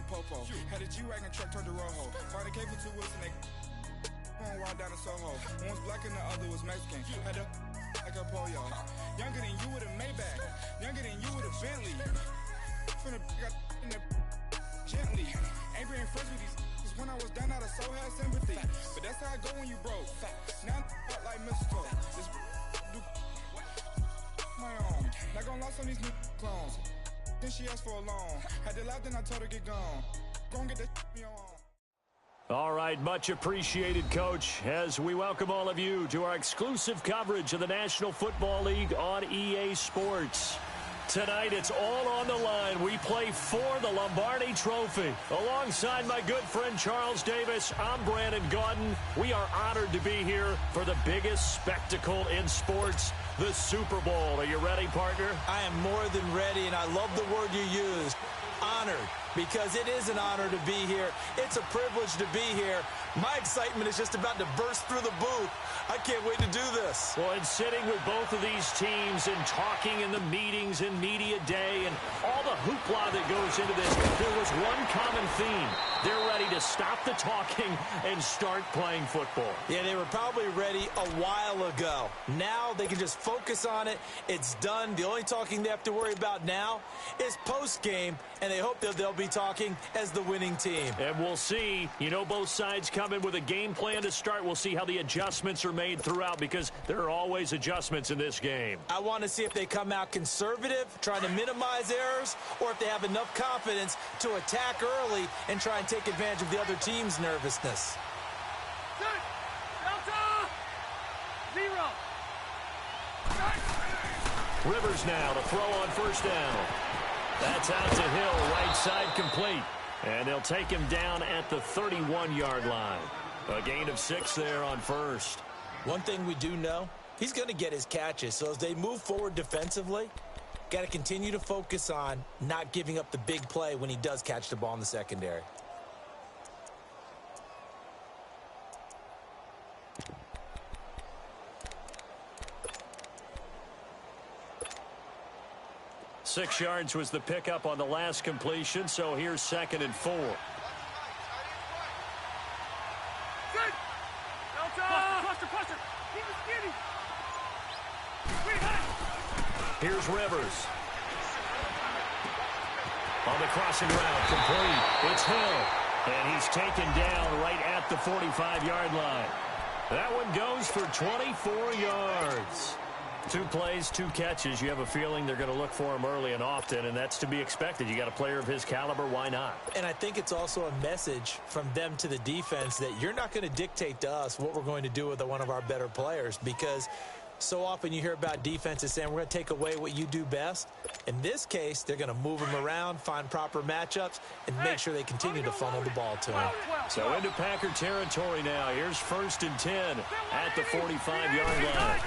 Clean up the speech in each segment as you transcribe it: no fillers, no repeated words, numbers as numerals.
popo. Had a G-Wagon truck turned to Rojo. Find a K for 2 wheels and they on wild down in Soho. One was black and the other was Mexican. Had a like a polio. Younger than you with a Maybach. Younger than you with a Bentley. From the got in the gently. Ain't being friends with these cause when I was down out of so had sympathy. But that's how I go when you broke. Now I'm like mistletoe. This do my own. Not gonna lost on these new clones. Then she asked for a loan. Had to laugh, then I told her get gone. Go and get that me on. All right, much appreciated, Coach, as we welcome all of you to our exclusive coverage of the National Football League on EA Sports. Tonight, it's all on the line. We play for the Lombardi Trophy. Alongside my good friend Charles Davis, I'm Brandon Gaudin. We are honored to be here for the biggest spectacle in sports, the Super Bowl. Are you ready, partner? I am more than ready, and I love the word you used, honored, because it is an honor to be here. It's a privilege to be here. My excitement is just about to burst through the booth. I can't wait to do this. Well, and sitting with both of these teams and talking in the meetings and media day and all the hoopla that goes into this, there was one common theme. They're ready to stop the talking and start playing football. Yeah, they were probably ready a while ago. Now they can just focus on it. It's done. The only talking they have to worry about now is post-game, and they hope that they'll be talking as the winning team. And we'll see. You know, both sides come in with a game plan to start. We'll see how the adjustments are made throughout because there are always adjustments in this game. I want to see if they come out conservative, trying to minimize errors, or if they have enough confidence to attack early and try and take advantage of the other team's nervousness. Delta! 0. Rivers now to throw on first down. That's out to Hill, right side complete. And they'll take him down at the 31-yard line. A gain of 6 there on first. One thing we do know, he's going to get his catches. So as they move forward defensively, got to continue to focus on not giving up the big play when he does catch the ball in the secondary. Six yards was the pickup on the last completion, so here's 2nd and 4. Good! Delta! Cluster! Keep it skinny! Here's Rivers. On the crossing route, complete. It's Hill. And he's taken down right at the 45-yard line. That one goes for 24 yards. 2 plays, 2 catches. You have a feeling they're going to look for him early and often, and that's to be expected. You got a player of his caliber, why not? And I think it's also a message from them to the defense that you're not going to dictate to us what we're going to do with one of our better players, because so often you hear about defenses saying we're going to take away what you do best. In this case, they're going to move him around, find proper matchups, and make sure they continue to funnel the ball to him. So into Packer territory now. Here's 1st and 10 at the 45-yard line.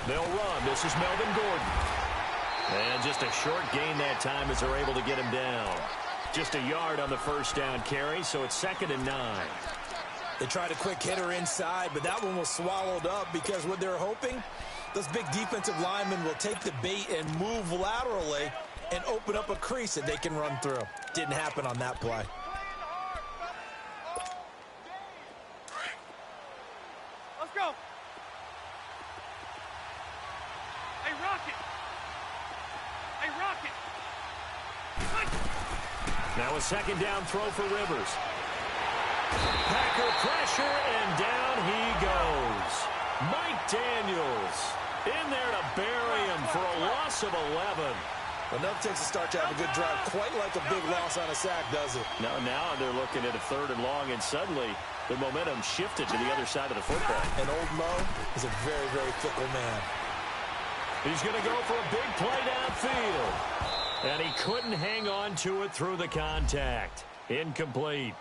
They'll run. This is Melvin Gordon. And just a short gain that time as they're able to get him down. Just a yard on the first down carry, so it's 2nd and 9. They tried a quick hitter inside, but that one was swallowed up because what they're hoping, those big defensive linemen will take the bait and move laterally and open up a crease that they can run through. Didn't happen on that play. Let's go! Hey, Rocket! Now a 2nd down throw for Rivers. Packer pressure, and down he goes. Mike Daniels in there to bury him for a loss of 11. Enough takes a start to have a good drive. Quite like a big loss on a sack, does it? Now they're looking at a 3rd and long, and suddenly the momentum shifted to the other side of the football. And old Mo is a very, very fickle man. He's going to go for a big play downfield. And he couldn't hang on to it through the contact. Incomplete.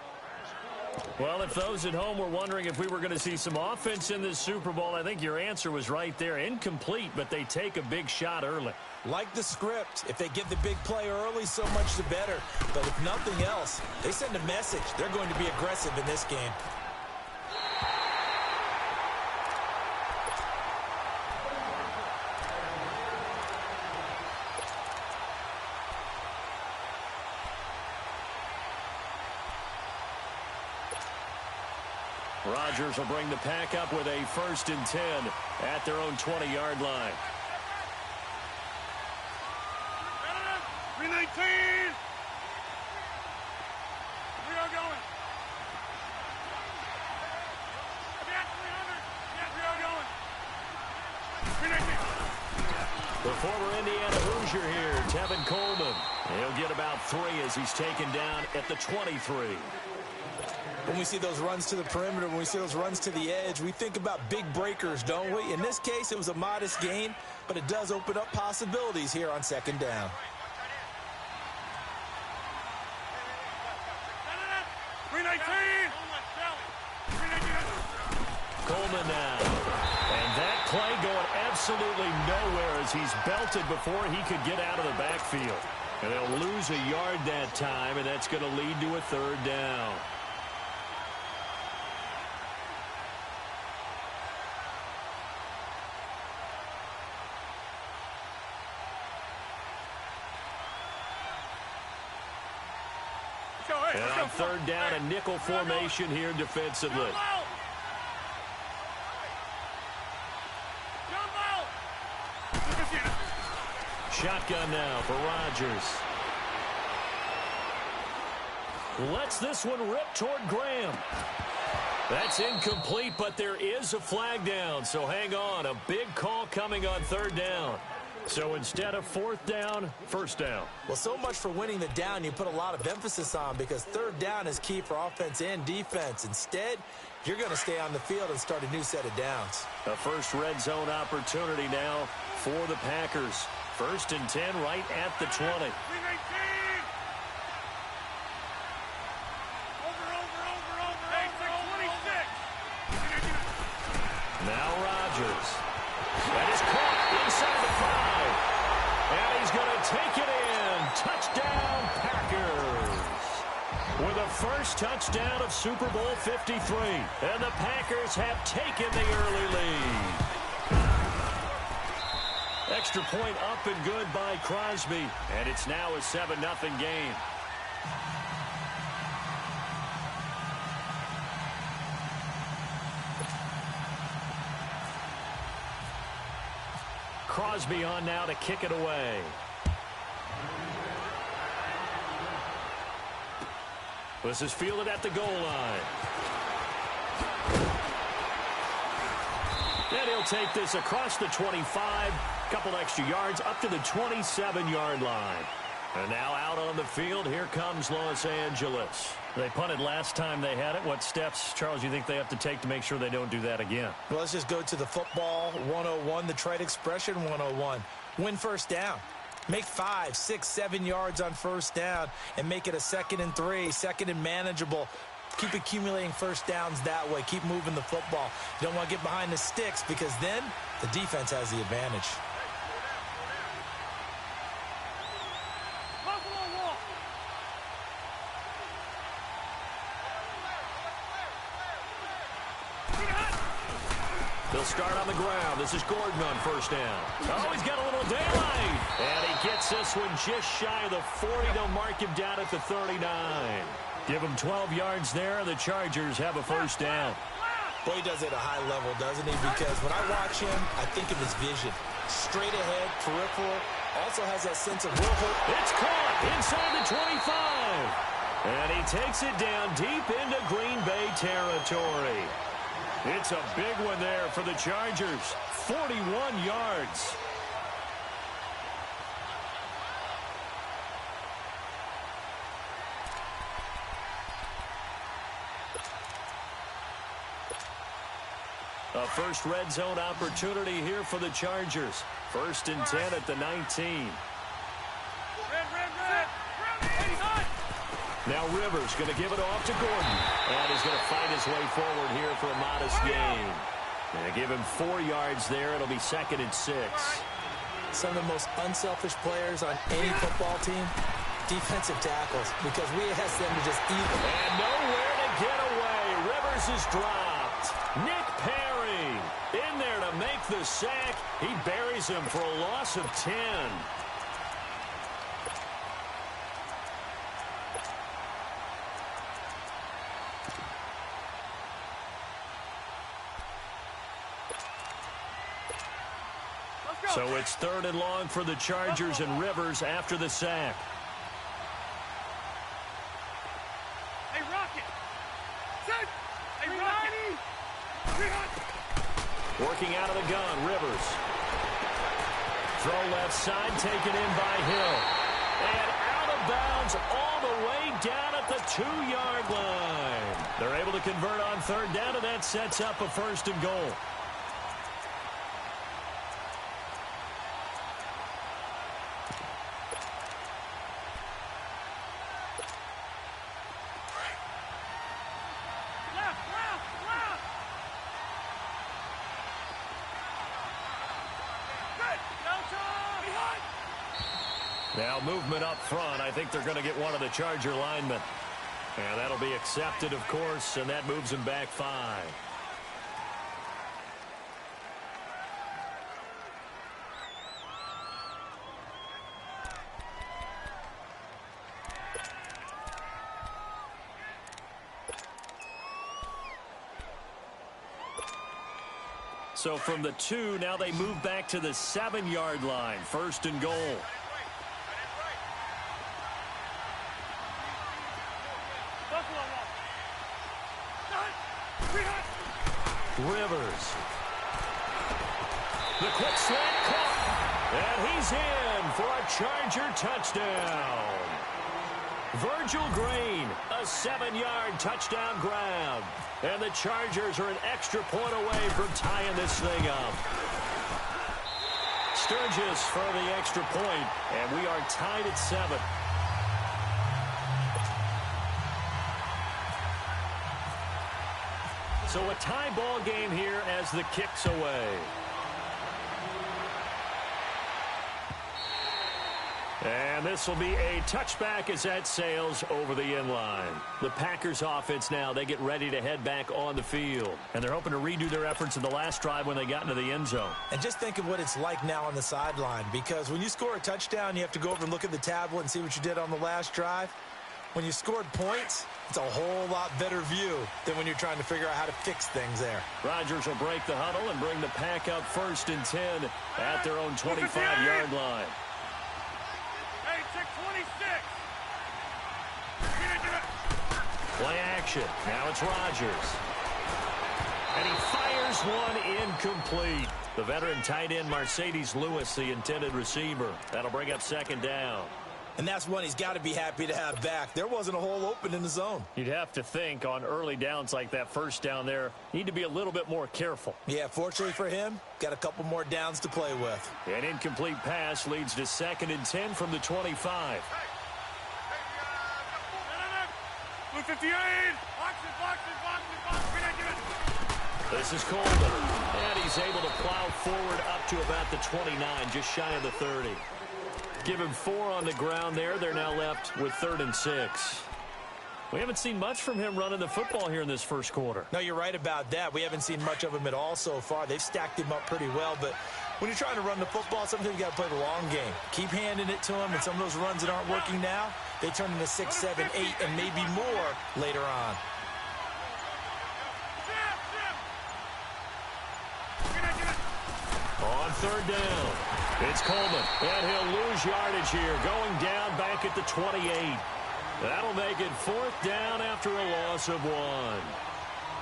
Well, if those at home were wondering if we were going to see some offense in this Super Bowl, I think your answer was right there. Incomplete, but they take a big shot early. Like the script, if they get the big play early, so much the better. But if nothing else, they send a message. They're going to be aggressive in this game. Rodgers will bring the pack up with a 1st and 10 at their own 20-yard line. 319. We are going. Yeah, 300. Yeah, we are going. 319. The former Indiana Hoosier here, Tevin Coleman. He'll get about 3 as he's taken down at the 23. When we see those runs to the perimeter, when we see those runs to the edge, we think about big breakers, don't we? In this case, it was a modest gain, but it does open up possibilities here on 2nd down. 319. Coleman now. And that play going absolutely nowhere as he's belted before he could get out of the backfield. And they'll lose a yard that time, and that's going to lead to a 3rd down. And on 3rd down, a nickel formation here defensively. Shotgun now for Rodgers. Lets this one rip toward Graham. That's incomplete, but there is a flag down, so hang on. A big call coming on 3rd down. So instead of 4th down, 1st down. Well, so much for winning the down you put a lot of emphasis on, because 3rd down is key for offense and defense. Instead, you're going to stay on the field and start a new set of downs. A first red zone opportunity now for the Packers. 1st and 10 right at the 20. 319. Now Rodgers. That is caught inside the 5. And he's going to take it in. Touchdown, Packers. With the first touchdown of Super Bowl 53. And the Packers have taken the early lead. Extra point up and good by Crosby. And it's now a 7-0 game. Crosby on now to kick it away. This is fielded at the goal line. And he'll take this across the 25. Couple extra yards up to the 27-yard line. And now out on the field, here comes Los Angeles. They punted last time they had it. What steps, Charles, you think they have to take to make sure they don't do that again? Well, let's just go to the football 101, the trade expression 101. Win 1st down. Make 5, 6, 7 yards on 1st down and make it a 2nd and 3, 2nd and manageable. Keep accumulating 1st downs that way. Keep moving the football. You don't want to get behind the sticks, because then the defense has the advantage. They'll start on the ground. This is Gordon on 1st down. Oh, he's got a little daylight. And he gets this one just shy of the 40. They'll mark him down at the 39. Give him 12 yards there. The Chargers have a 1st down. Boy, he does it at a high level, doesn't he? Because when I watch him, I think of his vision. Straight ahead, peripheral. Also has that sense of will hook. It's caught inside the 25. And he takes it down deep into Green Bay territory. It's a big one there for the Chargers. 41 yards. A first red zone opportunity here for the Chargers. 1st and 10 at the 19. Now Rivers going to give it off to Gordon. And he's going to fight his way forward here for a modest gain. And they give him 4 yards there. It'll be 2nd and 6. Some of the most unselfish players on any football team, defensive tackles, because we ask them to just eat them. And nowhere to get away. Rivers is dropped. Nick Perry in there to make the sack. He buries him for a loss of 10. So it's 3rd and long for the Chargers and Rivers after the sack. Hey, Rocket! Set! Hey, Rocket! Working out of the gun, Rivers. Throw left side, taken in by Hill. And out of bounds all the way down at the 2-yard line. They're able to convert on 3rd down, and that sets up a 1st and goal. Now movement up front. I think they're going to get one of the Charger linemen. And that'll be accepted, of course, and that moves him back 5. So from the 2, now they move back to the 7-yard line. 1st and goal. Rivers. The quick slant caught. And he's in for a Charger touchdown. Virgil Green, a 7-yard touchdown grab. And the Chargers are an extra point away from tying this thing up. Sturgis for the extra point, and we are tied at 7. So a tie ball game here as the kick's away. And this will be a touchback as that sails over the end line. The Packers offense now, they get ready to head back on the field. And they're hoping to redo their efforts in the last drive when they got into the end zone. And just think of what it's like now on the sideline, because when you score a touchdown, you have to go over and look at the tablet and see what you did on the last drive. When you scored points, it's a whole lot better view than when you're trying to figure out how to fix things there. Rodgers will break the huddle and bring the pack up 1st and 10 at their own 25-yard line. Hey, check 26. Play action. Now it's Rodgers. And he fires one incomplete. The veteran tight end Mercedes Lewis, the intended receiver. That'll bring up 2nd down. And that's one he's got to be happy to have back. There wasn't a hole open in the zone. You'd have to think on early downs like that 1st down there, need to be a little bit more careful. Yeah, fortunately for him, got a couple more downs to play with. An incomplete pass leads to 2nd and 10 from the 25. Blue 58. Box it. This is Coleman. And he's able to plow forward up to about the 29, just shy of the 30. Give him 4 on the ground there. They're now left with 3rd and 6. We haven't seen much from him running the football here in this first quarter. No, you're right about that. We haven't seen much of him at all so far. They've stacked him up pretty well, but when you're trying to run the football, sometimes you got to play the long game. Keep handing it to him, and some of those runs that aren't working now, they turn into 6, 7, 8, and maybe more later on. On 3rd down, it's Coleman, and he'll lose yardage here, going down back at the 28. That'll make it 4th down after a loss of 1.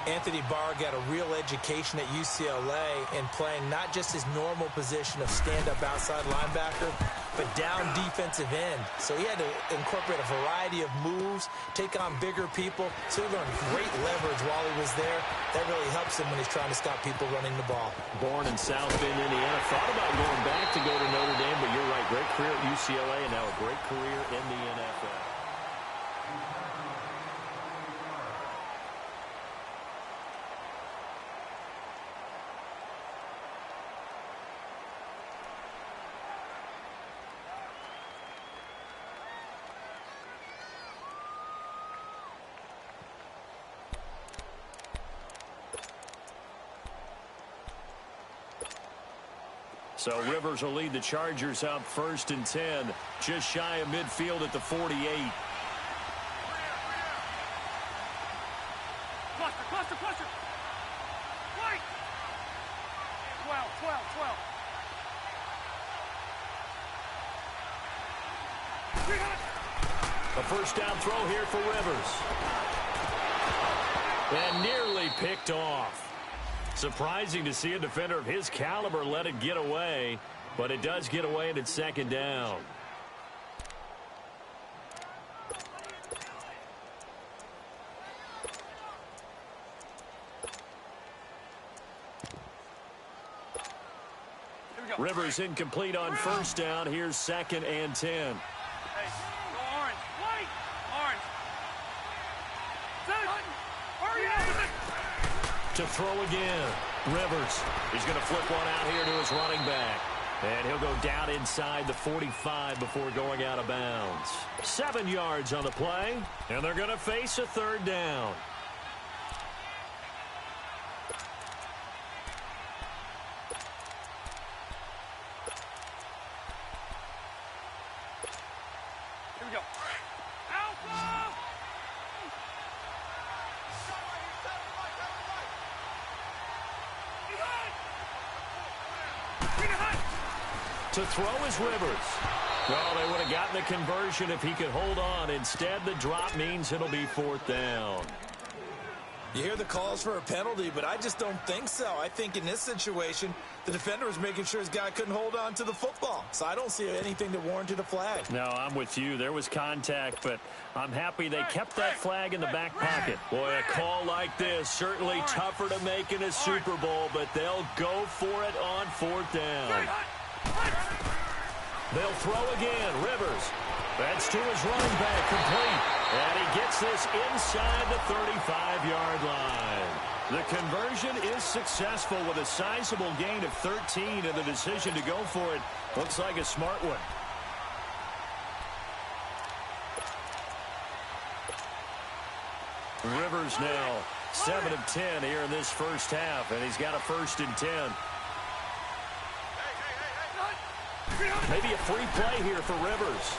Anthony Barr got a real education at UCLA in playing not just his normal position of stand-up outside linebacker, but down defensive end. So he had to incorporate a variety of moves, take on bigger people. So he learned great leverage while he was there. That really helps him when he's trying to stop people running the ball. Born in South Bend, Indiana. Thought about going back to go to Notre Dame, but you're right. Great career at UCLA and now a great career in the NFL. So Rivers will lead the Chargers up 1st and 10, just shy of midfield at the 48. Cluster. Right. 12. A first down throw here for Rivers. And nearly picked off. Surprising to see a defender of his caliber let it get away, but it does get away and it's second down. Rivers incomplete on first down. Here's 2nd and 10. Hey, go orange. White. Orange. Hurry up. To throw again. Rivers. He's going to flip one out here to his running back. And he'll go down inside the 45 before going out of bounds. 7 yards on the play. And they're going to face a third down. To throw is Rivers. Well, they would have gotten the conversion if he could hold on. Instead, the drop means it'll be 4th down. You hear the calls for a penalty, but I just don't think so. I think in this situation, the defender was making sure his guy couldn't hold on to the football. So I don't see anything that warranted a flag. No, I'm with you. There was contact, but I'm happy they kept that flag in the back pocket. Boy, a call like this, certainly tougher to make in a Super Bowl, but they'll go for it on 4th down. They'll throw again. Rivers. That's to his running back, complete. And he gets this inside the 35-yard line. The conversion is successful with a sizable gain of 13, and the decision to go for it looks like a smart one. Rivers now 7 of 10 here in this first half, and he's got a 1st and 10. Maybe a free play here for Rivers.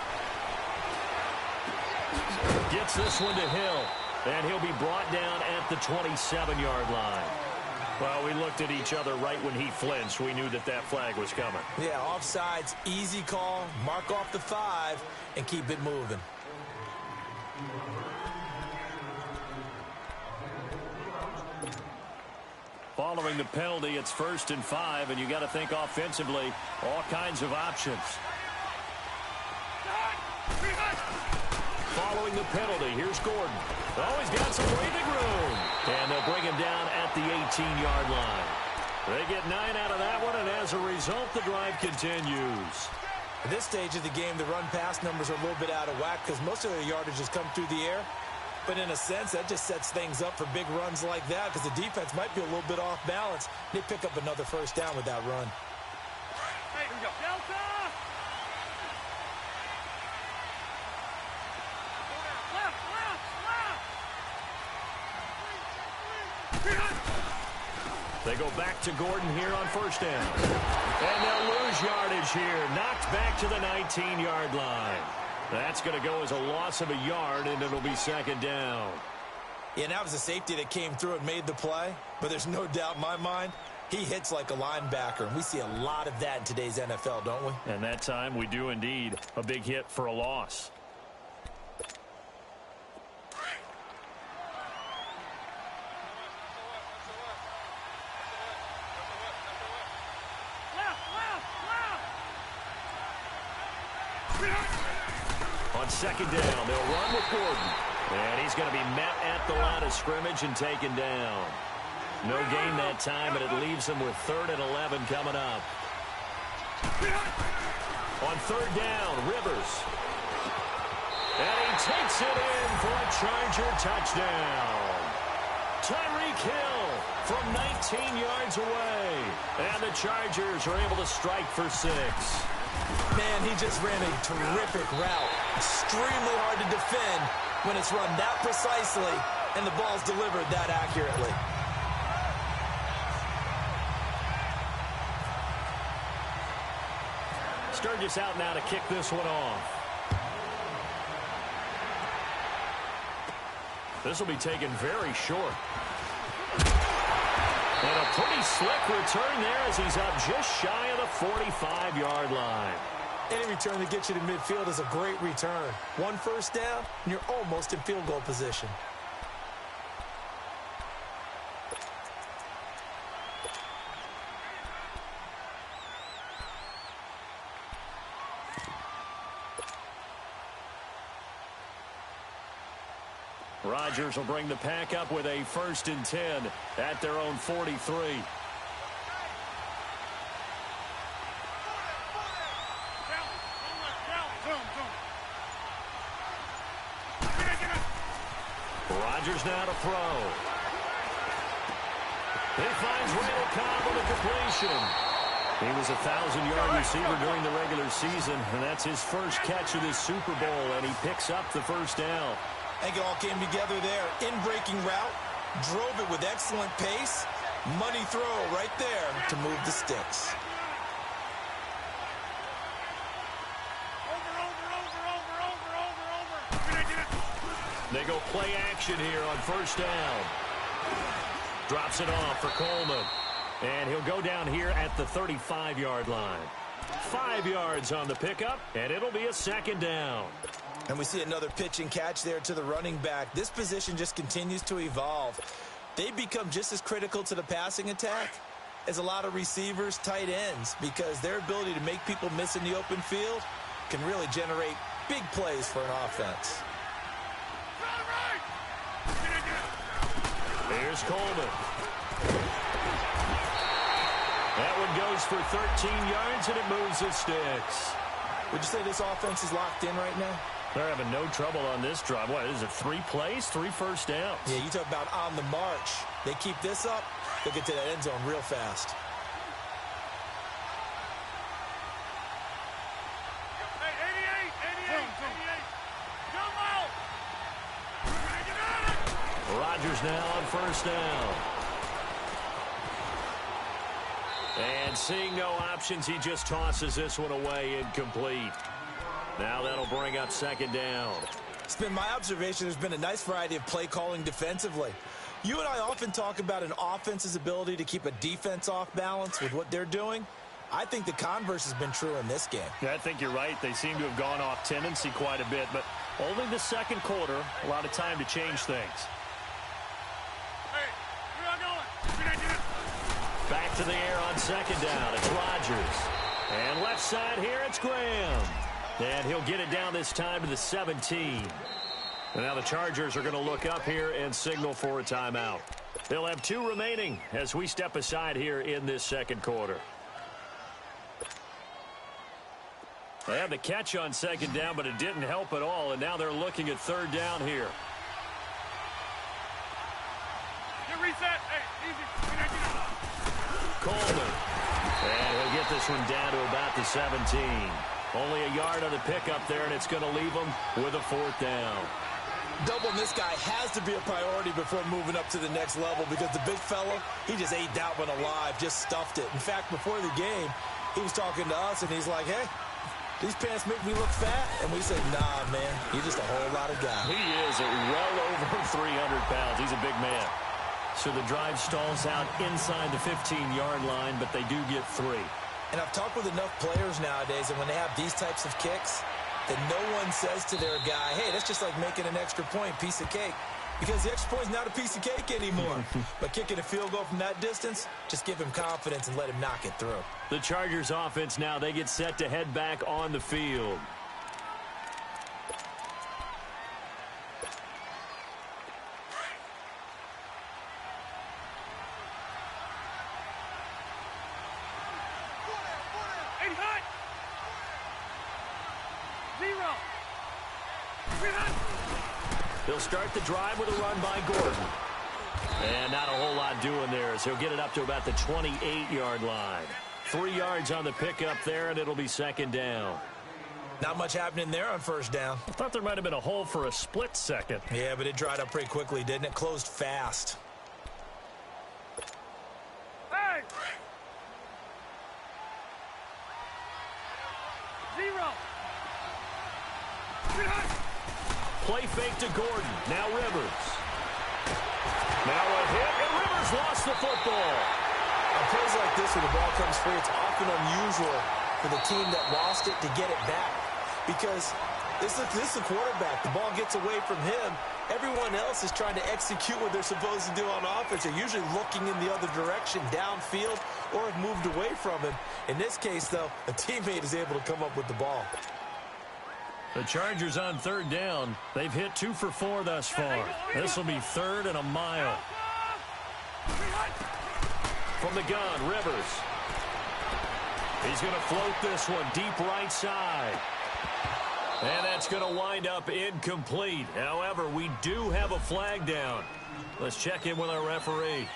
Gets this one to Hill, and he'll be brought down at the 27-yard line. Well, we looked at each other right when he flinched. We knew that that flag was coming. Yeah, offsides, easy call. Mark off the 5 and keep it moving. Following the penalty, it's 1st and 5, and you got to think offensively, all kinds of options. Following the penalty, here's Gordon. Oh, he's got some breathing room. And they'll bring him down at the 18-yard line. They get 9 out of that one, and as a result, the drive continues. At this stage of the game, the run-pass numbers are a little bit out of whack because most of their yardage has come through the air. But in a sense, that just sets things up for big runs like that because the defense might be a little bit off balance. They pick up another 1st down with that run. Hey, here we go. Delta! They go back to Gordon here on 1st down. And they'll lose yardage here. Knocked back to the 19-yard line. That's going to go as a loss of a yard, and it'll be 2nd down. Yeah, that was a safety that came through and made the play. But there's no doubt in my mind, he hits like a linebacker. And we see a lot of that in today's NFL, don't we? And that time we do indeed. A big hit for a loss. On 2nd down, they'll run with Gordon. And he's going to be met at the line of scrimmage and taken down. No gain that time, and it leaves them with 3rd and 11 coming up. On 3rd down, Rivers. And he takes it in for a Charger touchdown. Tyreek Hill from 19 yards away. And the Chargers are able to strike for 6. Man, he just ran a terrific route. Extremely hard to defend when it's run that precisely and the ball's delivered that accurately. Sturgis out now to kick this one off. This will be taken very short. And a pretty slick return there as he's up just shy of the 45-yard line. Any return that gets you to midfield is a great return. One first down, and you're almost in field goal position. Rodgers will bring the pack up with a 1st and 10 at their own 43. Rodgers now to throw. He finds Randall Cobb on the completion. He was a 1,000-yard receiver during the regular season, and that's his first catch of this Super Bowl, and he picks up the 1st down. I think it all came together there. In-breaking route, drove it with excellent pace. Money throw right there to move the sticks. They go play action here on 1st down. Drops it off for Coleman. And he'll go down here at the 35-yard line. 5 yards on the pickup, and it'll be a 2nd down. And we see another pitch and catch there to the running back. This position just continues to evolve. They become just as critical to the passing attack as a lot of receivers, tight ends, because their ability to make people miss in the open field can really generate big plays for an offense. Here's Coleman. That one goes for 13 yards, and it moves the sticks. Would you say this offense is locked in right now? They're having no trouble on this drive. What, is it 3 plays, 3 first downs? Yeah, you talk about on the march. They keep this up, they'll get to that end zone real fast. Rodgers now on 1st down. And seeing no options, he just tosses this one away incomplete. Now that'll bring up 2nd down. It's been my observation there's been a nice variety of play calling defensively. You and I often talk about an offense's ability to keep a defense off balance with what they're doing. I think the converse has been true in this game. Yeah, I think you're right. They seem to have gone off tendency quite a bit, but only the 2nd quarter, a lot of time to change things. Back to the air on 2nd down. It's Rodgers. And left side here, it's Graham. And he'll get it down this time to the 17. And now the Chargers are going to look up here and signal for a timeout. They'll have 2 remaining as we step aside here in this 2nd quarter. They had the catch on 2nd down, but it didn't help at all. And now they're looking at 3rd down here. Reset. Hey, easy. Coleman. And he'll get this one down to about the 17. Only a yard on the pickup there, and it's going to leave him with a 4th down. Doubling this guy has to be a priority before moving up to the next level, because the big fella, he just ate that one alive, just stuffed it. In fact, before the game, he was talking to us, and he's like, hey, these pants make me look fat. And we said, nah, man, you're just a whole lot of guy. He is well over 300 pounds. He's a big man. So the drive stalls out inside the 15-yard line, but they do get 3. And I've talked with enough players nowadays, and when they have these types of kicks, that no one says to their guy, hey, that's just like making an extra point, piece of cake. Because the extra point's not a piece of cake anymore. But kicking a field goal from that distance, just give him confidence and let him knock it through. The Chargers offense now, they get set to head back on the field. He'll start the drive with a run by Gordon. And not a whole lot doing there, as he'll get it up to about the 28-yard line. 3 yards on the pickup there, and it'll be 2nd down. Not much happening there on 1st down. I thought there might have been a hole for a split second. Yeah, but it dried up pretty quickly, didn't it? Closed fast. Hey! 0. Play fake to Gordon. Now Rivers. Now a hit, and Rivers lost the football. On plays like this where the ball comes free, it's often unusual for the team that lost it to get it back. Because this is a quarterback. The ball gets away from him. Everyone else is trying to execute what they're supposed to do on offense. They're usually looking in the other direction, downfield, or have moved away from him. In this case, though, a teammate is able to come up with the ball. The Chargers on third down. They've hit 2 for 4 thus far. This will be 3rd and a mile. From the gun, Rivers. He's going to float this one deep right side. And that's going to wind up incomplete. However, we do have a flag down. Let's check in with our referee.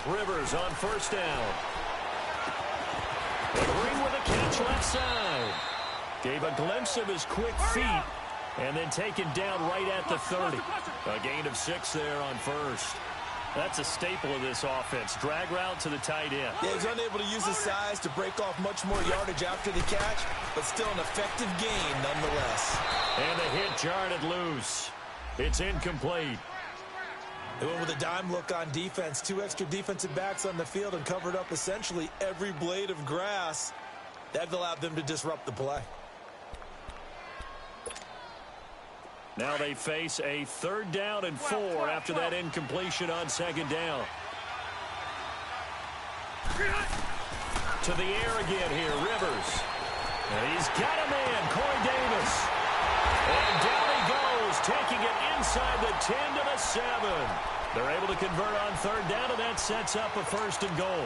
Rivers on first down. And Green with a catch left side. Gave a glimpse of his quick feet and then taken down right at the 30. A gain of 6 there on first. That's a staple of this offense. Drag route to the tight end. Yeah, he's unable to use his size to break off much more yardage after the catch, but still an effective gain nonetheless. And the hit jarred it loose. It's incomplete. They went with a dime look on defense. 2 extra defensive backs on the field and covered up essentially every blade of grass. That allowed them to disrupt the play. Now they face a 3rd down and 4 after that incompletion on 2nd down. To the air again here, Rivers. And he's got a man, Corey Davis. And down he goes, taking it inside the 10 to the 7. They're able to convert on 3rd down, and that sets up a 1st and goal.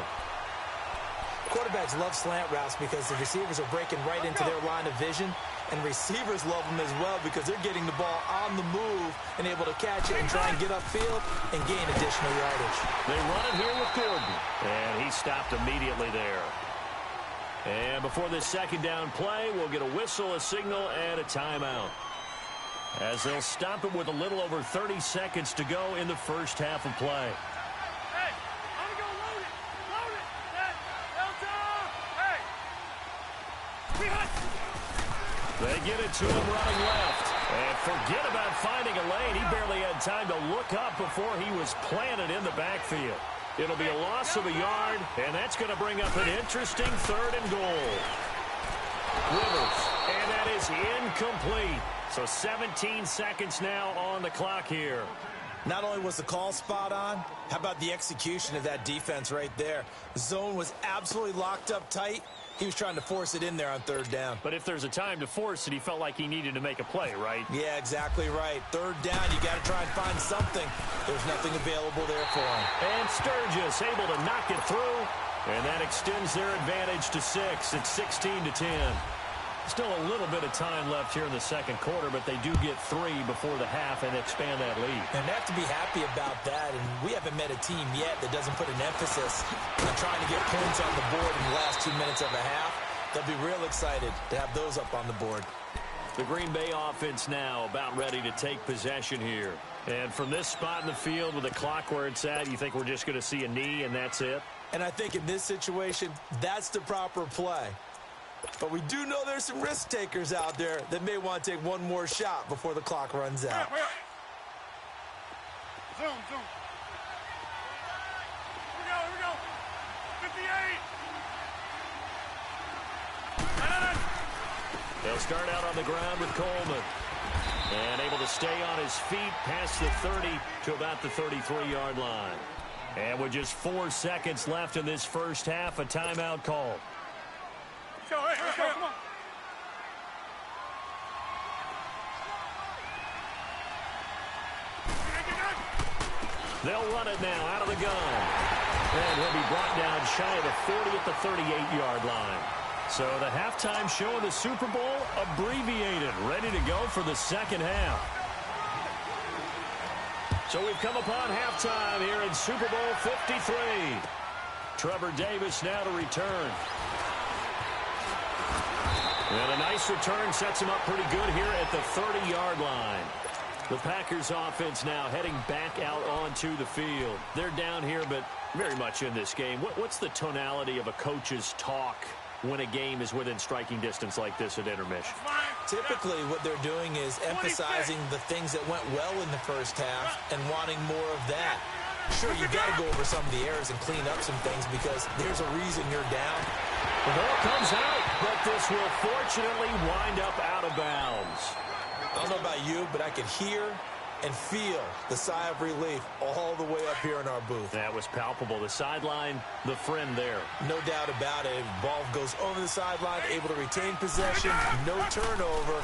Quarterbacks love slant routes because the receivers are breaking right into their line of vision, and receivers love them as well because they're getting the ball on the move and able to catch it and try and get upfield and gain additional yardage. They run it here with Gordon, and he stopped immediately there. And before this 2nd down play, we'll get a whistle, a signal, and a timeout, as they'll stop it with a little over 30 seconds to go in the first half of play. Hey, I'm going to load it. Load it. Delta. Hey. They get it to him running left. And forget about finding a lane. He barely had time to look up before he was planted in the backfield. It'll be a loss of a yard, and that's going to bring up an interesting 3rd and goal. Rivers, and that is incomplete. So 17 seconds now on the clock here. Not only was the call spot on, how about the execution of that defense right there? The zone was absolutely locked up tight. He was trying to force it in there on 3rd down. But if there's a time to force it, he felt like he needed to make a play, right? Yeah, exactly right. 3rd down, you got to try and find something. There's nothing available there for him. And Sturgis able to knock it through, and that extends their advantage to 6. It's 16 to 10. Still a little bit of time left here in the 2nd quarter, but they do get 3 before the half and expand that lead. And they have to be happy about that, and we haven't met a team yet that doesn't put an emphasis on trying to get points on the board in the last 2 minutes of a half. They'll be real excited to have those up on the board. The Green Bay offense now about ready to take possession here. And from this spot in the field with the clock where it's at, you think we're just going to see a knee and that's it? And I think in this situation, that's the proper play. But we do know there's some risk takers out there that may want to take one more shot before the clock runs out. Zoom. Here we go. 58. They'll start out on the ground with Coleman. And able to stay on his feet past the 30 to about the 33-yard line. And with just 4 seconds left in this first half, a timeout call. Let's go, come on. They'll run it now out of the gun. And he'll be brought down shy of the 40 at the 38-yard line. So the halftime show of the Super Bowl abbreviated, ready to go for the 2nd half. So we've come upon halftime here in Super Bowl 53. Trevor Davis now to return. And a nice return sets him up pretty good here at the 30-yard line. The Packers offense now heading back out onto the field. They're down here, but very much in this game. What's the tonality of a coach's talk when a game is within striking distance like this at intermission? Typically, what they're doing is emphasizing the things that went well in the first half and wanting more of that. Sure, you've got to go over some of the errors and clean up some things because there's a reason you're down. The ball comes out, but this will fortunately wind up out of bounds. I don't know about you, but I could hear and feel the sigh of relief all the way up here in our booth. That was palpable. The sideline, the friend there. No doubt about it. Ball goes over the sideline, able to retain possession, no turnover.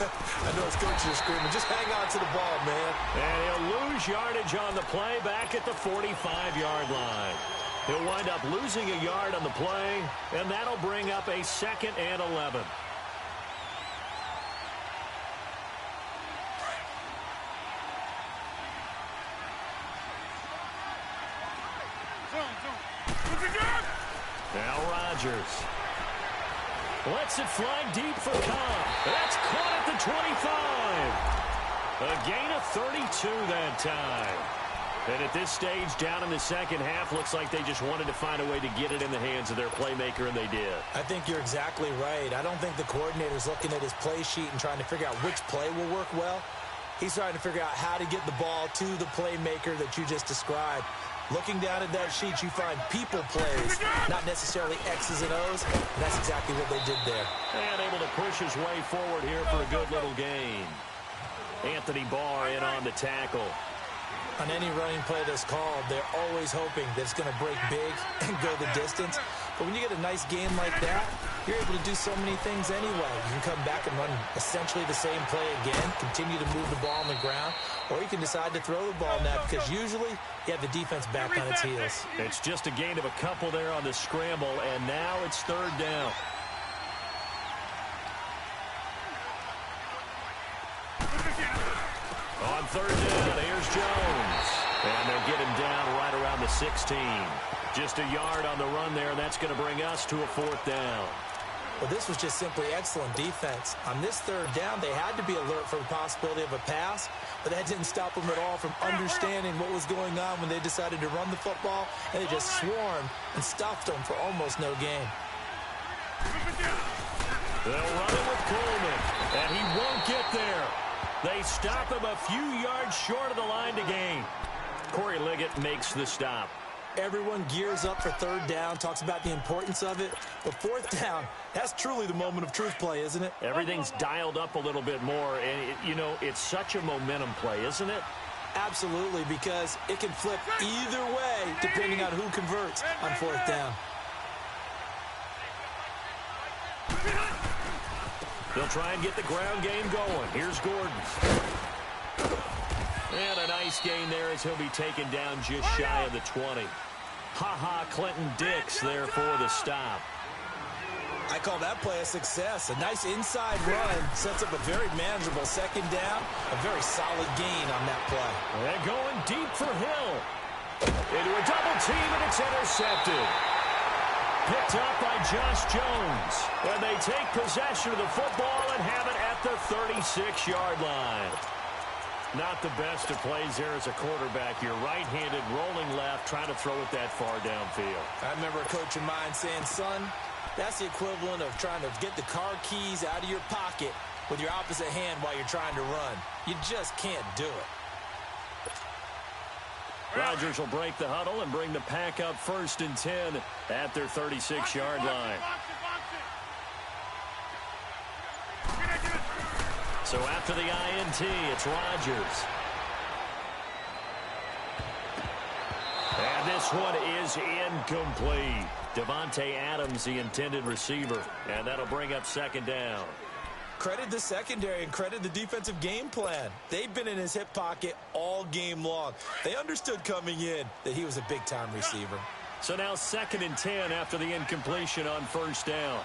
I know his coach is screaming, just hang on to the ball, man. And he'll lose yardage on the play back at the 45-yard line. He'll wind up losing a yard on the play, and that'll bring up a 2nd and 11. Now Rodgers lets it fly deep for Cobb. That's caught at the 25. A gain of 32 that time. And at this stage, down in the second half, looks like they just wanted to find a way to get it in the hands of their playmaker, and they did. I think you're exactly right. I don't think the coordinator's looking at his play sheet and trying to figure out which play will work well. He's trying to figure out how to get the ball to the playmaker that you just described. Looking down at that sheet, you find people plays, not necessarily X's and O's, and that's exactly what they did there. And able to push his way forward here for a good little gain. Anthony Barr in on the tackle. On any running play that's called, they're always hoping that it's going to break big and go the distance. But when you get a nice game like that, you're able to do so many things anyway. You can come back and run essentially the same play again, continue to move the ball on the ground, or you can decide to throw the ball now because usually you have the defense back on its heels. It's just a gain of a couple there on the scramble, and now it's 3rd down. On 3rd down, here's Jones. And they'll get him down right around the 16. Just a yard on the run there, and that's going to bring us to a 4th down. Well, this was just simply excellent defense. On this 3rd down, they had to be alert for the possibility of a pass, but that didn't stop them at all from understanding what was going on when they decided to run the football, and they just swarmed and stuffed them for almost no gain. They'll run it with Coleman, and he won't get there. They stop him a few yards short of the line to gain. Corey Liggett makes the stop. Everyone gears up for 3rd down, talks about the importance of it. But 4th down, that's truly the moment of truth play, isn't it? Everything's dialed up a little bit more. And, it's such a momentum play, isn't it? Absolutely, because it can flip either way depending on who converts on 4th down. They'll try and get the ground game going. Here's Gordon. And a nice gain there as he'll be taken down just shy of the 20. Clinton Dix there for the stop. I call that play a success. A nice inside run sets up a very manageable 2nd down. A very solid gain on that play. And going deep for Hill. Into a double team, and it's intercepted. Picked up by Josh Jones. And they take possession of the football and have it at the 36-yard line. Not the best of plays there as a quarterback. You're right-handed, rolling left, trying to throw it that far downfield. I remember a coach of mine saying, son, that's the equivalent of trying to get the car keys out of your pocket with your opposite hand while you're trying to run. You just can't do it. Rodgers will break the huddle and bring the pack up 1st and 10 at their 36-yard line. So after the INT, it's Rodgers. And this one is incomplete. Devontae Adams, the intended receiver. And that'll bring up 2nd down. Credit the secondary and credit the defensive game plan. They've been in his hip pocket all game long. They understood coming in that he was a big-time receiver. So now 2nd and 10 after the incompletion on 1st down.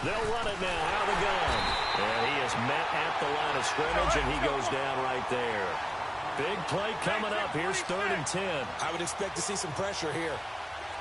They'll run it now out of the gun. And he is met at the line of scrimmage, and he goes down right there. Big play coming up. Here's 3rd and 10. I would expect to see some pressure here.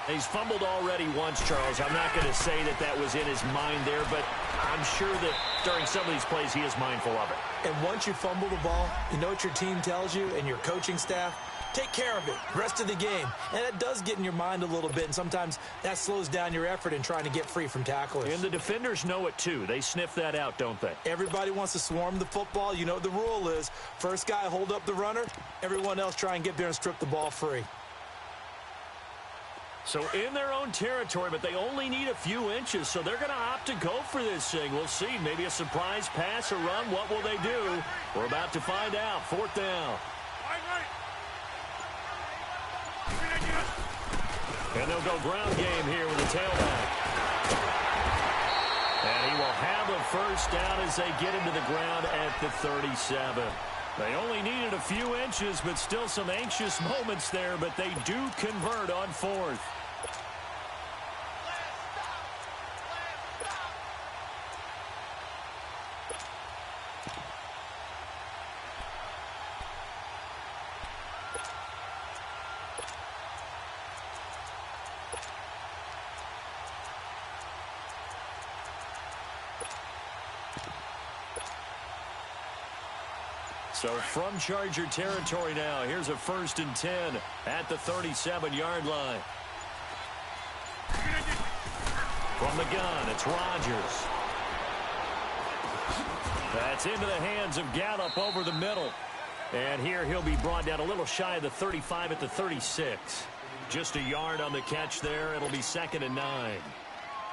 He's fumbled already once, Charles. I'm not going to say that that was in his mind there, but I'm sure that during some of these plays he is mindful of it. And once you fumble the ball, you know what your team tells you and your coaching staff? Take care of it rest of the game. And it does get in your mind a little bit, and sometimes that slows down your effort in trying to get free from tacklers. And the defenders know it too. They sniff that out, don't they? Everybody wants to swarm the football. You know what the rule is. First guy hold up the runner. Everyone else try and get there and strip the ball free. So in their own territory, but they only need a few inches, so they're going to opt to go for this thing. We'll see. Maybe a surprise pass or run. What will they do? We're about to find out. 4th down. And they'll go ground game here with the tailback. And he will have a first down as they get into the ground at the 37. They only needed a few inches, but still some anxious moments there, but they do convert on 4th. So from Charger territory now, here's a 1st and 10 at the 37-yard line. From the gun, it's Rodgers. That's into the hands of Gallup over the middle. And here he'll be brought down a little shy of the 35 at the 36. Just a yard on the catch there. It'll be 2nd and 9.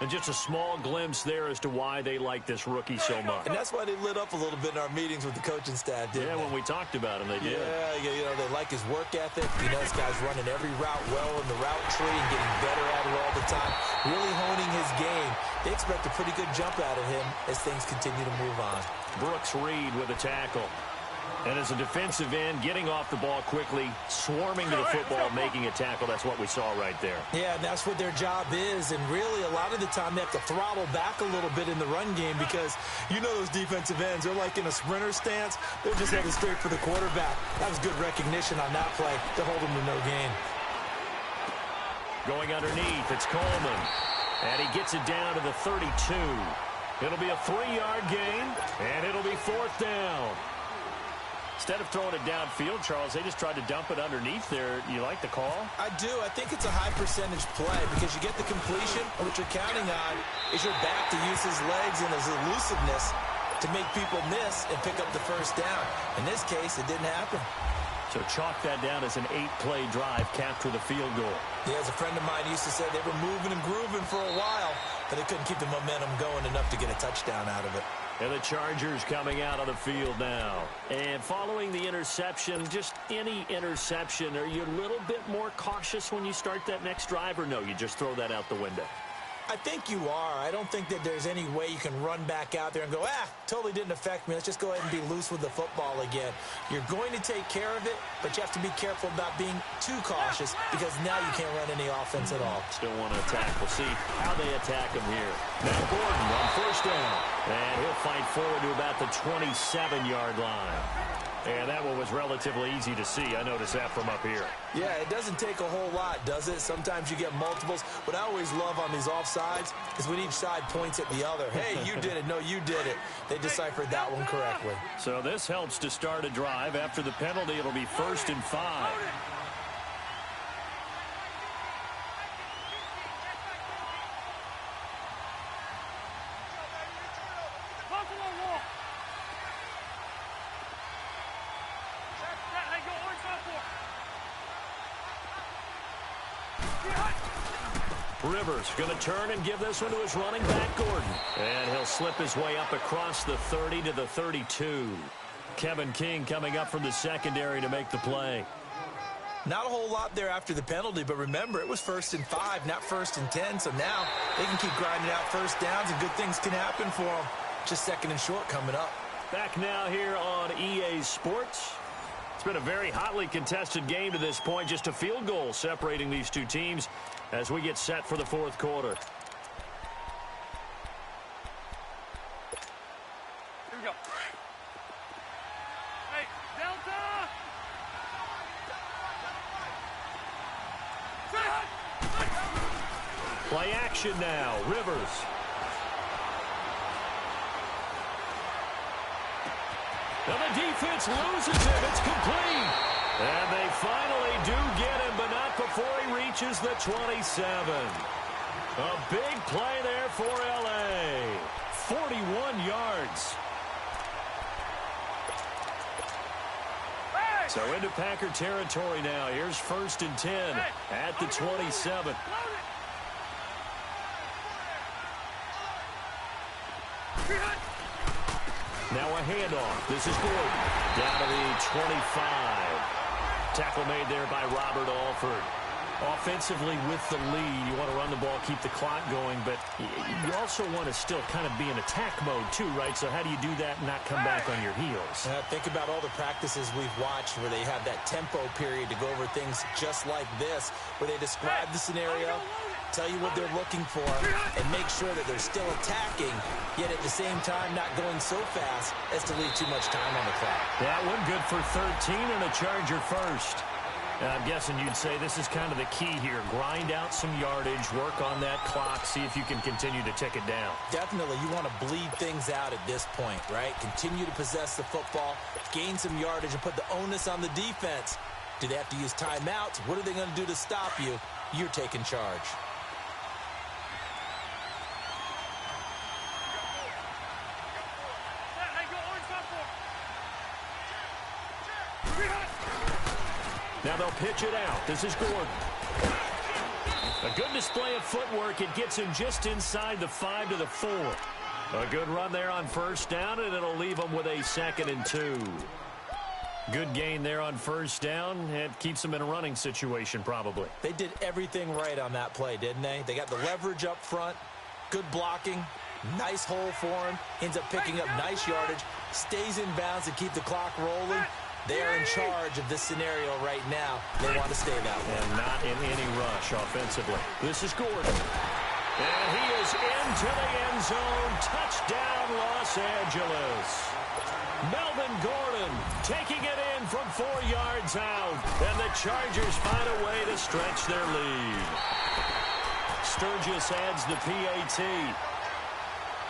And just a small glimpse there as to why they like this rookie so much. And that's why they lit up a little bit in our meetings with the coaching staff, didn't they? Yeah, when we talked about him, they did. Yeah, you know, they like his work ethic. You know, this guy's running every route well in the route tree and getting better at it all the time. Really honing his game. They expect a pretty good jump out of him as things continue to move on. Brooks Reed with a tackle. And as a defensive end, getting off the ball quickly, swarming to the football, making a tackle, that's what we saw right there. Yeah, and that's what their job is. And really, a lot of the time, they have to throttle back a little bit in the run game because you know those defensive ends, they're like in a sprinter stance. They're just headed straight for the quarterback. That was good recognition on that play to hold him to no gain. Going underneath, it's Coleman. And he gets it down to the 32. It'll be a 3-yard gain, and it'll be 4th down. Instead of throwing it downfield, Charles, they just tried to dump it underneath there. You like the call? I do. I think it's a high percentage play because you get the completion, and what you're counting on is your back to use his legs and his elusiveness to make people miss and pick up the first down. In this case, it didn't happen. So chalk that down as an 8-play drive, capture the field goal. Yeah, as a friend of mine used to say, they were moving and grooving for a while, but they couldn't keep the momentum going enough to get a touchdown out of it. And the Chargers coming out on the field now. And following the interception, just any interception, are you a little bit more cautious when you start that next drive, or no, you just throw that out the window? I think you are. I don't think that there's any way you can run back out there and go, totally didn't affect me. Let's just go ahead and be loose with the football again. You're going to take care of it, but you have to be careful about being too cautious because now you can't run any offense at all. Still want to attack. We'll see how they attack him here. Now Gordon on 1st down. And he'll fight forward to about the 27-yard line. And that one was relatively easy to see. I noticed that from up here. Yeah, it doesn't take a whole lot, does it? Sometimes you get multiples. What I always love on these offsides is when each side points at the other. Hey, you did it. No, you did it. They deciphered that one correctly. So this helps to start a drive. After the penalty, it'll be 1st and 5. Rivers going to turn and give this one to his running back, Gordon. And he'll slip his way up across the 30 to the 32. Kevin King coming up from the secondary to make the play. Not a whole lot there after the penalty, but remember, it was 1st and 5, not 1st and 10. So now they can keep grinding out first downs, and good things can happen for them. Just 2nd and short coming up. Back now here on EA Sports. It's been a very hotly contested game to this point. Just a field goal separating these two teams as we get set for the 4th quarter. Here we go. Hey, Delta! Play action now. Rivers. And the defense loses him. It's complete. And they finally do get him, but not before he reaches the 27. A big play there for L.A. 41 yards. So into Packer territory now. Here's 1st and 10 at the 27. Now a handoff. This is Gordon. Down to the 25. Tackle made there by Robert Alford. Offensively with the lead, you want to run the ball, keep the clock going, but you also want to still kind of be in attack mode too, right? So how do you do that and not come back on your heels? Think about all the practices we've watched where they have that tempo period to go over things just like this, where they describe the scenario, tell you what they're looking for, and make sure that they're still attacking, yet at the same time not going so fast as to leave too much time on the clock. That one good for 13 and a Charger first. I'm guessing you'd say this is kind of the key here. Grind out some yardage, work on that clock, see if you can continue to tick it down. Definitely. You want to bleed things out at this point, right? Continue to possess the football, gain some yardage, and put the onus on the defense. Do they have to use timeouts? What are they going to do to stop you? You're taking charge. Now they'll pitch it out. This is Gordon. A good display of footwork. It gets him just inside the 5 to the 4. A good run there on 1st down, and it'll leave him with a 2nd and 2. Good gain there on 1st down. It keeps them in a running situation probably. They did everything right on that play, didn't they? They got the leverage up front, good blocking, nice hole for him, ends up picking up nice yardage, stays in bounds to keep the clock rolling. They are in charge of this scenario right now. They want to stay that way. And not in any rush offensively. This is Gordon. And he is into the end zone. Touchdown, Los Angeles. Melvin Gordon taking it in from 4 yards out. And the Chargers find a way to stretch their lead. Sturgis adds the PAT.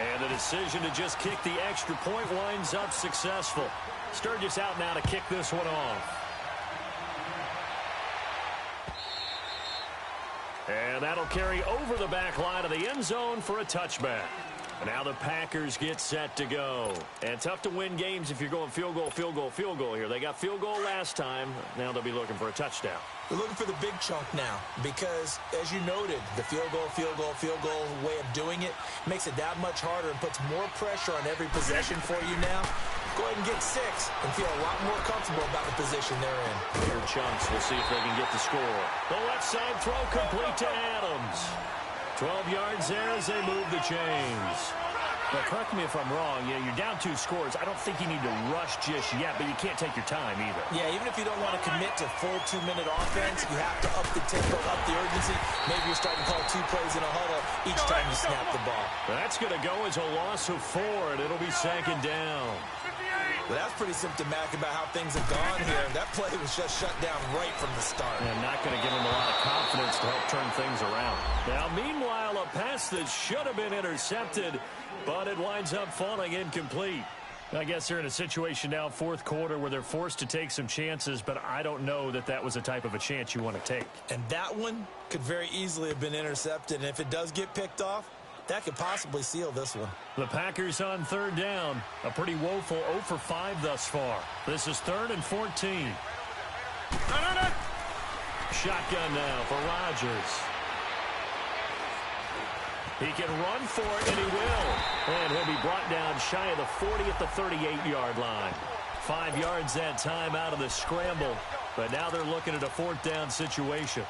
And the decision to just kick the extra point winds up successful. Sturgis out now to kick this one off. And that'll carry over the back line of the end zone for a touchback. Now the Packers get set to go. And tough to win games if you're going field goal, field goal, field goal here. They got field goal last time. Now they'll be looking for a touchdown. They're looking for the big chunk now because, as you noted, the field goal way of doing it makes it that much harder and puts more pressure on every possession for you now. Go ahead and get 6 and feel a lot more comfortable about the position they're in. Bigger chunks. We'll see if they can get the score. The left side throw complete to Adams. 12 yards there as they move the chains. But correct me if I'm wrong, you're down 2 scores. I don't think you need to rush just yet, but you can't take your time either. Yeah, even if you don't want to commit to full 2-minute offense, you have to up the tempo, up the urgency. Maybe you're starting to call 2 plays in a huddle each time you snap the ball. That's going to go as a loss of 4, and it'll be 2nd down. Well, that's pretty symptomatic about how things have gone here. That play was just shut down right from the start. And not going to give them a lot of confidence to help turn things around. Now, meanwhile, a pass that should have been intercepted, but it winds up falling incomplete. I guess they're in a situation now, 4th quarter, where they're forced to take some chances, but I don't know that that was the type of a chance you want to take. And that one could very easily have been intercepted, and if it does get picked off, that could possibly seal this one. The Packers on 3rd down. A pretty woeful 0 for 5 thus far. This is 3rd and 14. Shotgun now for Rodgers. He can run for it, and he will. And he'll be brought down shy of the 40 at the 38-yard line. 5 yards that time out of the scramble. But now they're looking at a 4th down situation.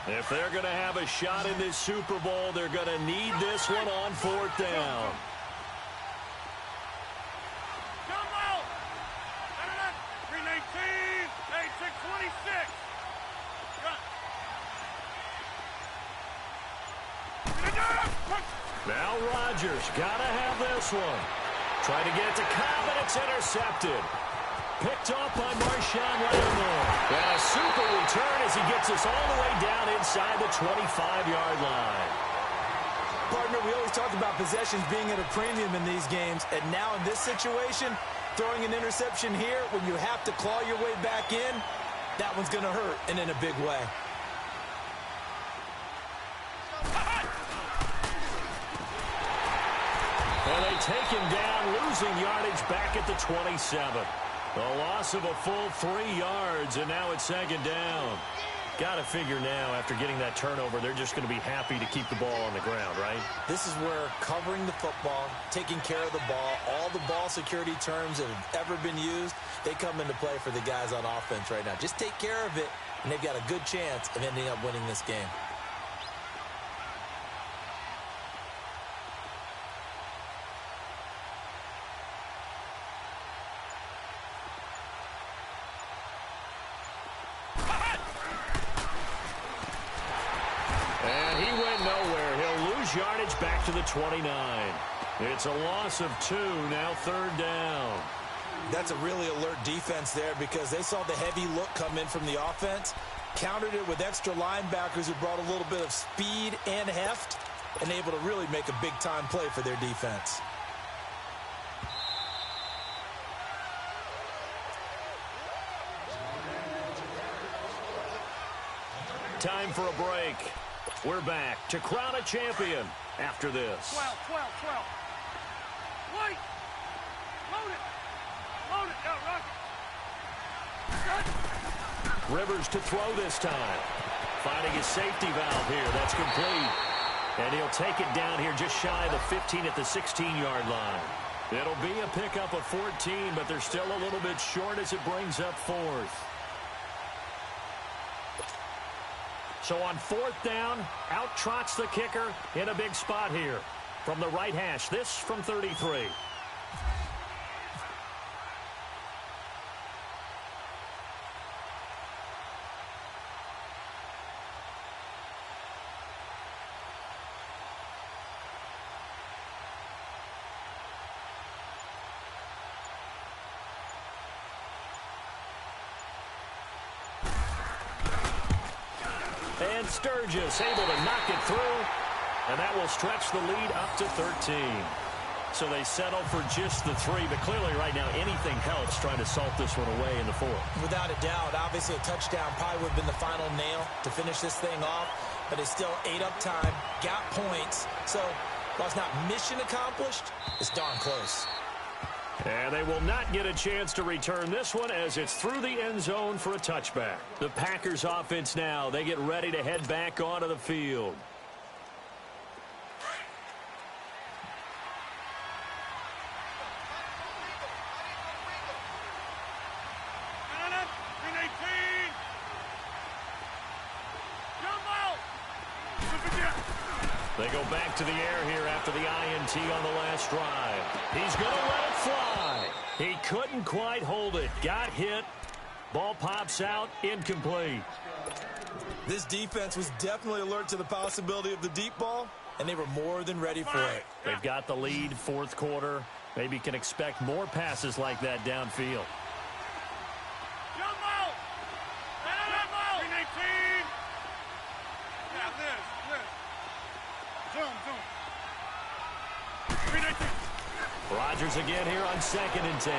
If they're going to have a shot in this Super Bowl, they're going to need this one on 4th down. Now Rodgers got to have this one. Trying to get it to Cobb, and it's intercepted. Picked off by Marshawn Lattimore. And a super return as he gets us all the way down inside the 25-yard line. Partner, we always talk about possessions being at a premium in these games, and now in this situation, throwing an interception here when you have to claw your way back in, that one's going to hurt, and in a big way. And they take him down, losing yardage back at the 27. A loss of a full 3 yards, and now it's second down. Got to figure now, after getting that turnover, they're just going to be happy to keep the ball on the ground, right? This is where covering the football, taking care of the ball, all the ball security terms that have ever been used, they come into play for the guys on offense right now. Just take care of it, and they've got a good chance of ending up winning this game. Yardage back to the 29. It's a loss of 2, now third down. That's a really alert defense there because they saw the heavy look come in from the offense, countered it with extra linebackers who brought a little bit of speed and heft, and able to really make a big-time play for their defense. Time for a break. We're back to crown a champion after this. 12. Wait. Load it. Yeah, rock it. Rivers to throw this time. Finding his safety valve here. That's complete. And he'll take it down here just shy of the 15 at the 16-yard line. It'll be a pickup of 14, but they're still a little bit short as it brings up fourth. So on fourth down, out trots the kicker in a big spot here. From the right hash, this from 33. And Sturgis able to knock it through, and that will stretch the lead up to 13. So they settle for just the 3, but clearly right now anything helps trying to salt this one away in the fourth. Without a doubt, obviously a touchdown probably would have been the final nail to finish this thing off, but it's still ate up time, got points. So while it's not mission accomplished, it's darn close. And they will not get a chance to return this one as it's through the end zone for a touchback. The Packers offense now, they get ready to head back onto the field. They go back to the air here after the INT on the last drive. He's going to let it fly. He couldn't quite hold it. Got hit. Ball pops out. Incomplete. This defense was definitely alert to the possibility of the deep ball, and they were more than ready for it. They've got the lead, fourth quarter. Maybe can expect more passes like that downfield. Rodgers again here on 2nd and 10.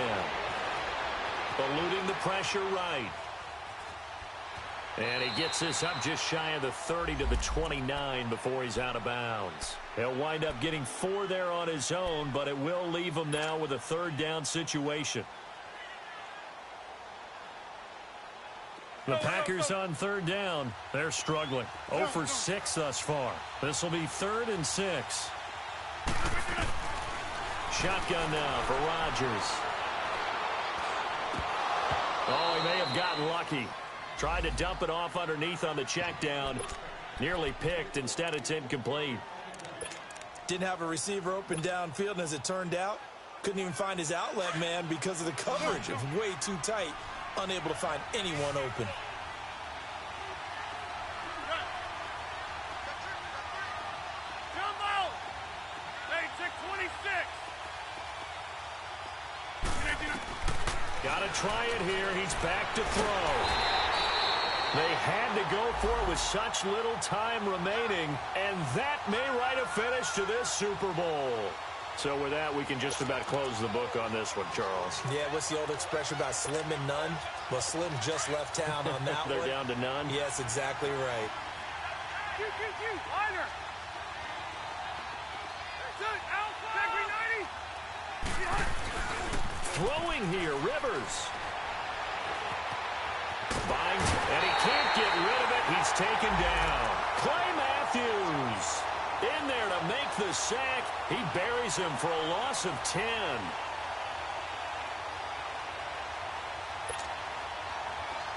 Eluding the pressure right. And he gets this up just shy of the 30 to the 29 before he's out of bounds. He'll wind up getting 4 there on his own, but it will leave him now with a third down situation. The Packers on third down. They're struggling. 0 for 6 thus far. This will be 3rd and 6. Shotgun now for Rodgers. Oh, he may have gotten lucky. Tried to dump it off underneath on the check down. Nearly picked. Instead, it's incomplete. Didn't have a receiver open downfield, and as it turned out, couldn't even find his outlet man because of the coverage. It was way too tight. Unable to find anyone open. Got to try it here. He's back to throw. They had to go for it with such little time remaining, and that may write a finish to this Super Bowl. So with that, we can just about close the book on this one, Charles. Yeah, what's the old expression about slim and none? Well, Slim just left town on that They're one. down to none? Yes, exactly right. Liner. That's it. Alpha. Throwing here, Rivers. Finds, and he can't get rid of it. He's taken down. Clay Matthews in there to make the sack. He buries him for a loss of 10.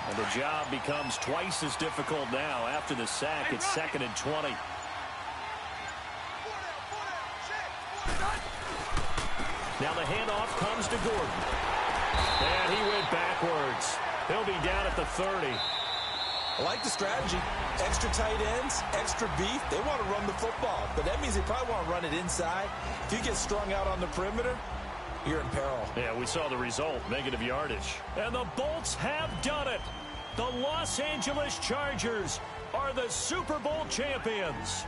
And the job becomes twice as difficult now. After the sack, it's 2nd and 20. Now the handoff comes to Gordon. And he went backwards. He'll be down at the 30. I like the strategy. Extra tight ends, extra beef. They want to run the football, but that means they probably want to run it inside. If you get strung out on the perimeter, you're in peril. Yeah, we saw the result, negative yardage. And the Bolts have done it. The Los Angeles Chargers are the Super Bowl champions.